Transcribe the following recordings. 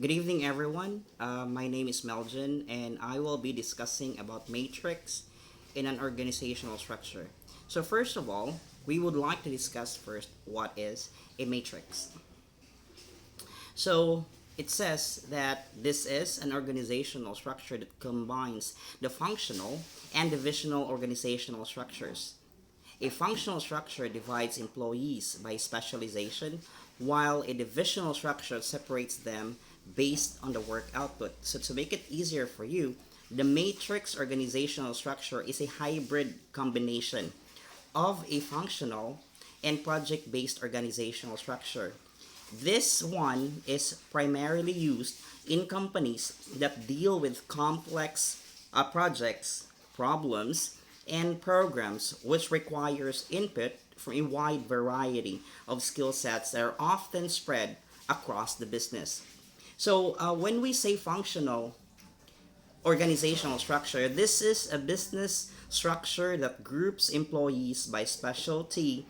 Good evening, everyone. My name is Melvin, and I will be discussing about matrix in an organizational structure. So, first of all, we would like to discuss first what is a matrix. So, it says that this is an organizational structure that combines the functional and divisional organizational structures. A functional structure divides employees by specialization, while a divisional structure separates them based on the work output. So, to make it easier for you, the matrix organizational structure is a hybrid combination of a functional and project based organizational structure. This one is primarily used in companies that deal with complex projects, problems, and programs which requires input from a wide variety of skill sets that are often spread across the business. So when we say functional organizational structure, this is a business structure that groups employees by specialty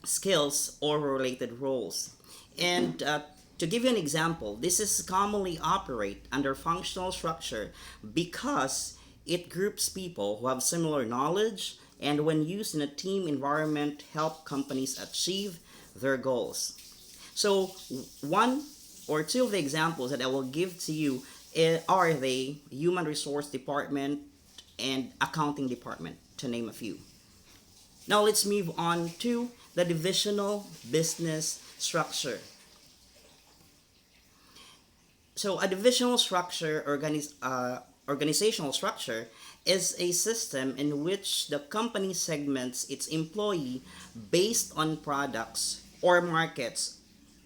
skills or related roles. And to give you an example, this is commonly operate under functional structure because it groups people who have similar knowledge and when used in a team environment help companies achieve their goals. So one or two of the examples that I will give to you are the human resource department and accounting department, to name a few. Now let's move on to the divisional business structure. So a divisional structure, organizational structure, is a system in which the company segments its employee based on products or markets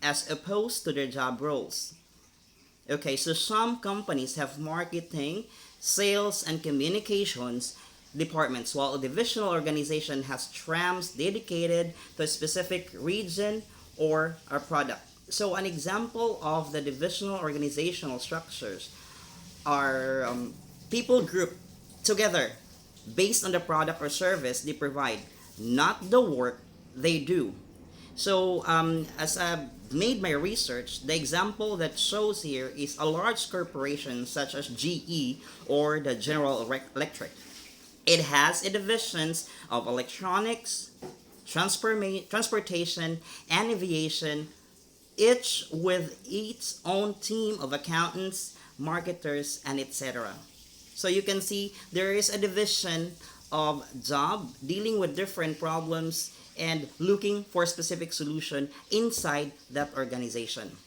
as opposed to their job roles. Okay, so some companies have marketing, sales, and communications departments, while a divisional organization has trams dedicated to a specific region or a product. So, an example of the divisional organizational structures are people grouped together based on the product or service they provide, not the work they do. So, as I've made my research, the example that shows here is a large corporation such as GE or the General Electric. It has a divisions of electronics, transportation, and aviation, each with its own team of accountants, marketers, and etc. So you can see there is a division of job dealing with different problems and looking for a specific solution inside that organization.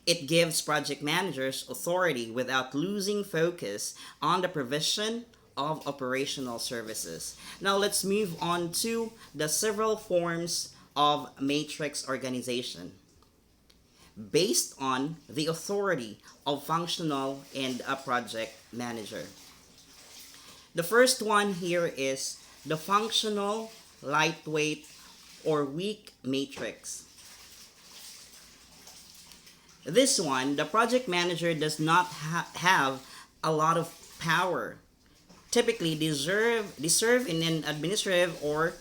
It gives project managers authority without losing focus on the provision of operational services. Now let's move on to the several forms of matrix organization based on the authority of functional and a project manager. The first one here is the functional, lightweight, or weak matrix. This one, the project manager does not have a lot of power. Typically, they serve in an administrative or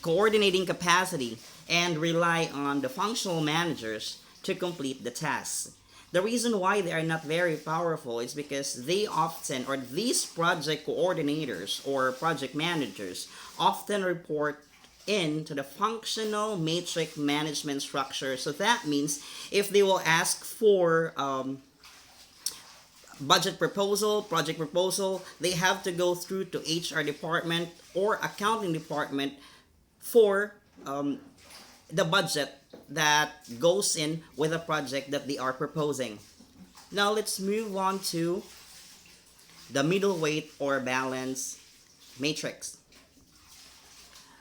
coordinating capacity and rely on the functional managers to complete the tasks. The reason why they are not very powerful is because they often, or these project coordinators or project managers, often report into the functional matrix management structure. So that means if they will ask for budget proposal, project proposal, they have to go through to HR department or accounting department for the budget that goes in with a project that they are proposing. Now let's move on to the middleweight or balance matrix.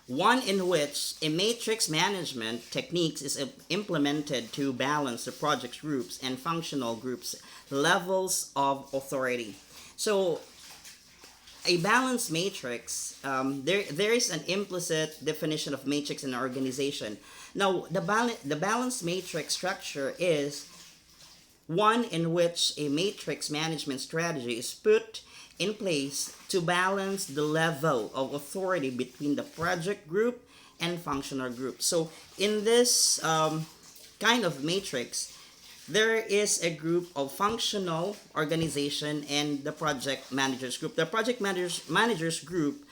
One in which a matrix management techniques is implemented to balance the project groups and functional groups levels of authority. So a balanced matrix, there is an implicit definition of matrix in an organization. Now, the balanced matrix structure is one in which a matrix management strategy is put in place to balance the level of authority between the project group and functional group. So, in this kind of matrix, there is a group of functional organization and the project managers group. The project managers group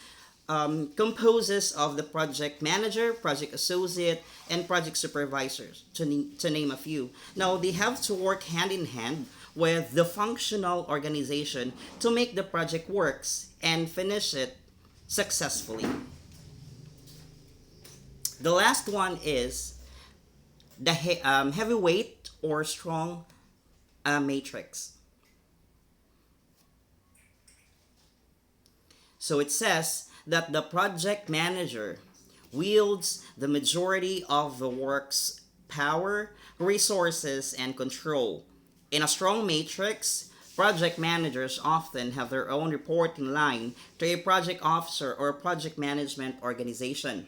composes of the project manager, project associate, and project supervisors, to name a few. Now, they have to work hand in hand with the functional organization to make the project works and finish it successfully. The last one is the heavyweight or strong matrix. So it says that the project manager wields the majority of the work's power, resources, and control. In a strong matrix, project managers often have their own reporting line to a project officer or project management organization.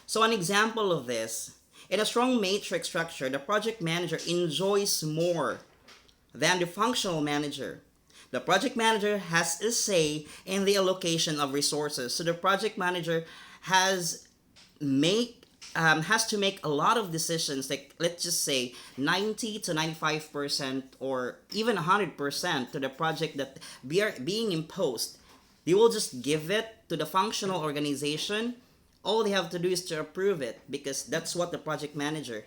So, an example of this, in a strong matrix structure, the project manager enjoys more than the functional manager. The project manager has a say in the allocation of resources. So the project manager has make has to make a lot of decisions. Like, let's just say 90 to 95% or even 100% to the project that being imposed. They will just give it to the functional organization. All they have to do is to approve it because that's what the project manager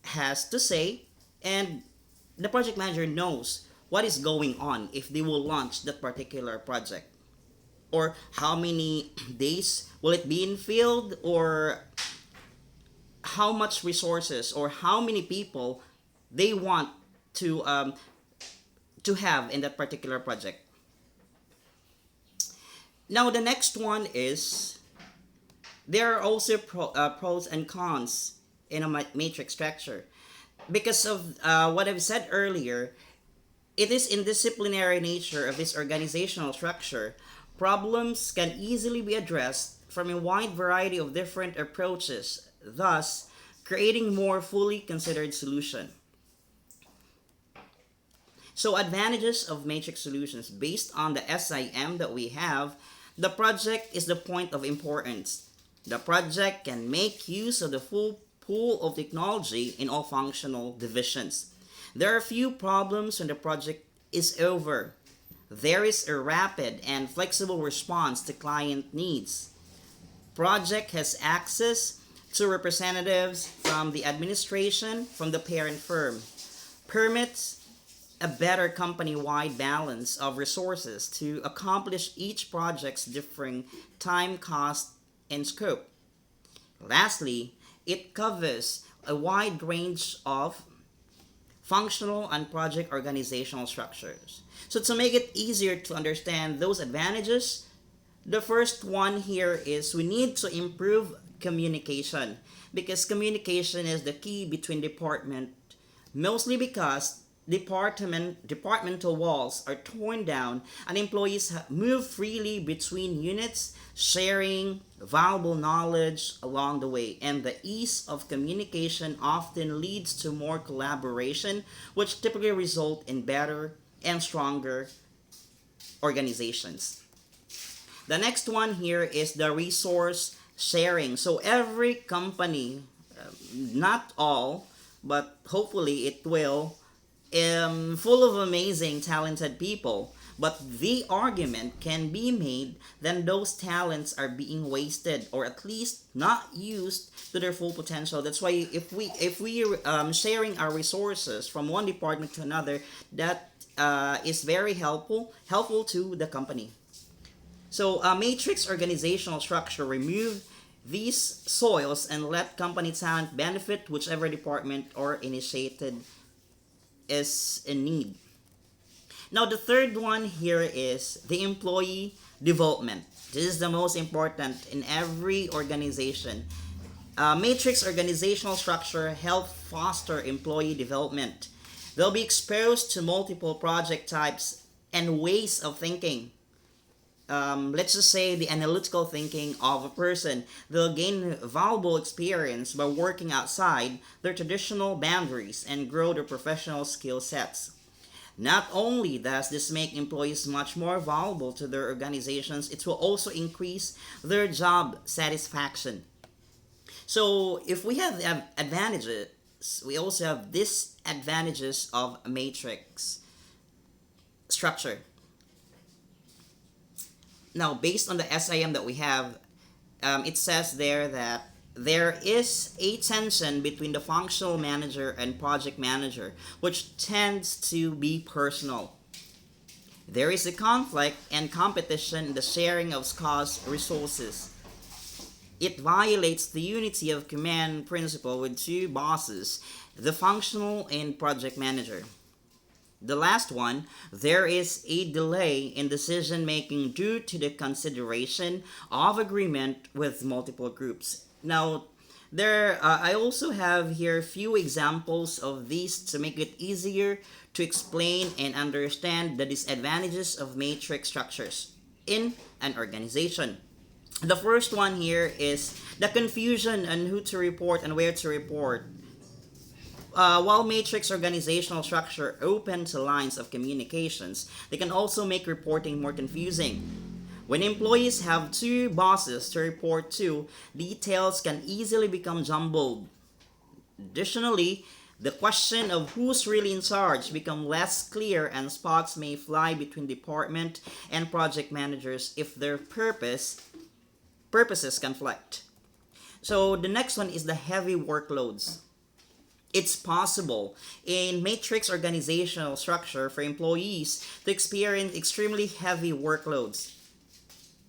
has to say, and the project manager knows what is going on if they will launch that particular project, or how many days will it be in field, or how much resources or how many people they want to have in that particular project. Now the next one is, there are also pros and cons in a matrix structure. Because of what I've said earlier, it is in disciplinary nature of this organizational structure. Problems can easily be addressed from a wide variety of different approaches, thus creating more fully considered solution. So advantages of matrix solutions based on the SIM that we have, the project is the point of importance. The project can make use of the full pool of technology in all functional divisions. There are few problems when the project is over. There is a rapid and flexible response to client needs. Project has access to representatives from the administration, from the parent firm. Permits a better company-wide balance of resources to accomplish each project's differing time, cost, and scope. Lastly, it covers a wide range of functional and project organizational structures. So to make it easier to understand those advantages, the first one here is we need to improve communication, because communication is the key between department, mostly because departmental walls are torn down and employees move freely between units, sharing valuable knowledge along the way, and the ease of communication often leads to more collaboration, which typically result in better and stronger organizations. The next one here is the resource sharing. So every company, not all, but hopefully it will, full of amazing, talented people. But the argument can be made that those talents are being wasted, or at least not used to their full potential. That's why if we sharing our resources from one department to another, that is very helpful to the company. So a matrix organizational structure remove these soils and let company talent benefit whichever department or initiated is in need. Now the third one here is the employee development. This is the most important in every organization. Matrix organizational structure help foster employee development. They'll be exposed to multiple project types and ways of thinking. Let's just say the analytical thinking of a person. They'll gain valuable experience by working outside their traditional boundaries and grow their professional skill sets. Not only does this make employees much more valuable to their organizations, it will also increase their job satisfaction. So if we have the advantages we also have disadvantages of a matrix structure. Now, based on the SIM that we have, it says there that there is a tension between the functional manager and project manager, which tends to be personal. There is a conflict and competition in the sharing of scarce resources. It violates the unity of command principle with two bosses, the functional and project manager. The last one, there is a delay in decision making due to the consideration of agreement with multiple groups. Now, I also have here a few examples of these to make it easier to explain and understand the disadvantages of matrix structures in an organization. The first one here is the confusion on who to report and where to report. While matrix organizational structure open to lines of communications, they can also make reporting more confusing. When employees have two bosses to report to, details can easily become jumbled. Additionally, the question of who's really in charge become less clear and sparks may fly between department and project managers if their purposes conflict. So the next one is the heavy workloads. It's possible in matrix organizational structure for employees to experience extremely heavy workloads.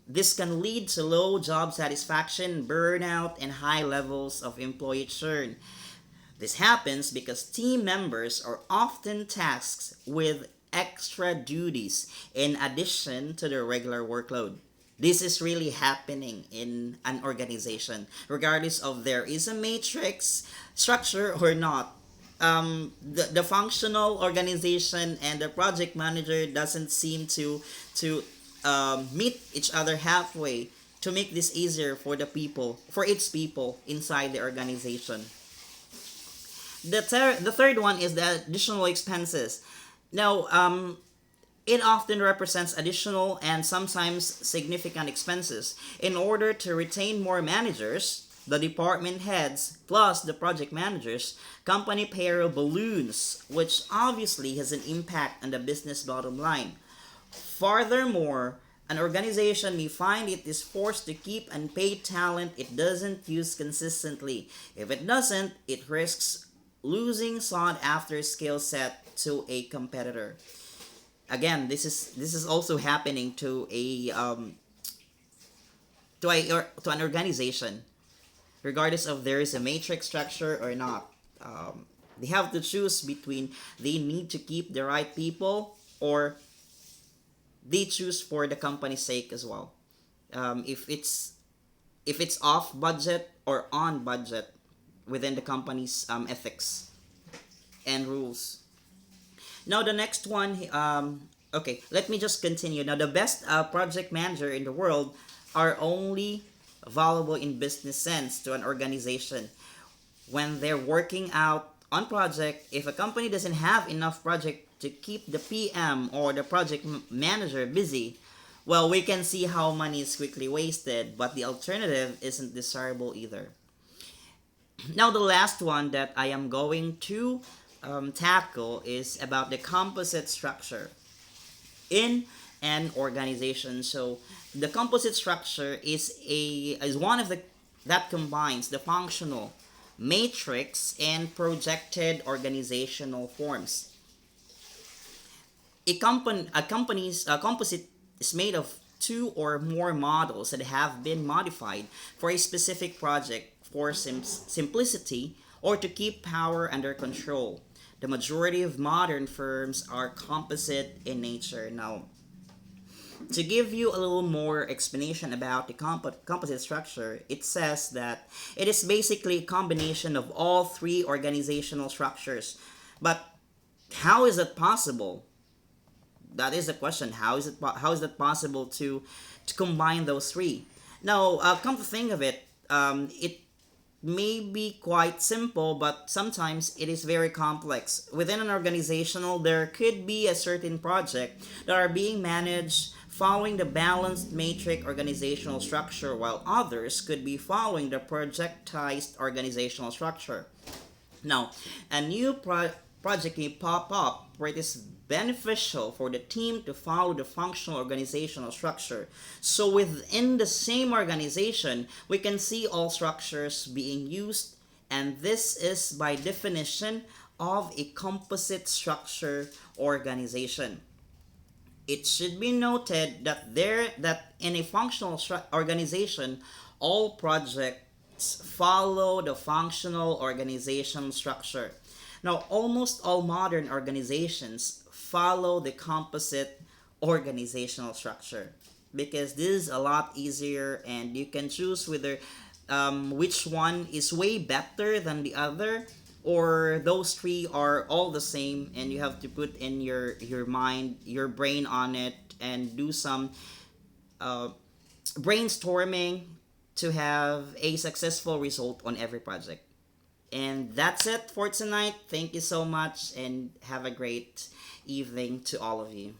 This can lead to low job satisfaction, burnout, and high levels of employee churn. This happens because team members are often tasked with extra duties in addition to their regular workload. This is really happening in an organization, regardless of there is a matrix structure or not. The functional organization and the project manager doesn't seem to meet each other halfway to make this easier for its people inside the organization. The third one is the additional expenses. Now, it often represents additional and sometimes significant expenses. In order to retain more managers, the department heads, plus the project managers, company payroll balloons, which obviously has an impact on the business bottom line. Furthermore, an organization may find it is forced to keep unpaid talent it doesn't use consistently. If it doesn't, it risks losing sought after skill set to a competitor. Again, this is also happening to an organization, regardless of there is a matrix structure or not. They have to choose between they need to keep the right people or they choose for the company's sake as well. If it's off budget or on budget within the company's ethics and rules. Now the next one, okay, let me just continue. Now the best project manager in the world are only valuable in business sense to an organization. When they're working out on project, if a company doesn't have enough project to keep the PM or the project manager busy, well, we can see how money is quickly wasted, but the alternative isn't desirable either. Now the last one that I am going to tackle is about the composite structure in an organization. So the composite structure is one of the that combines the functional, matrix, and projected organizational forms. A composite is made of two or more models that have been modified for a specific project for simplicity or to keep power under control. The majority of modern firms are composite in nature. Now, to give you a little more explanation about the composite structure, it says that it is basically a combination of all three organizational structures. But how is it possible? That is the question. How is that possible to combine those three? Now, come to think of it, it may be quite simple, but sometimes it is very complex. Within an organizational, there could be a certain project that are being managed following the balanced matrix organizational structure, while others could be following the projectized organizational structure. Now, a new project may pop up where it is beneficial for the team to follow the functional organizational structure. So within the same organization, we can see all structures being used, and this is by definition of a composite structure organization. It should be noted that in a functional organization, all projects follow the functional organization structure. Now, almost all modern organizations follow the composite organizational structure because this is a lot easier, and you can choose whether which one is way better than the other, or those three are all the same, and you have to put in your mind, your brain on it, and do some uh, brainstorming to have a successful result on every project. And that's it for tonight. Thank you so much, and have a great evening to all of you.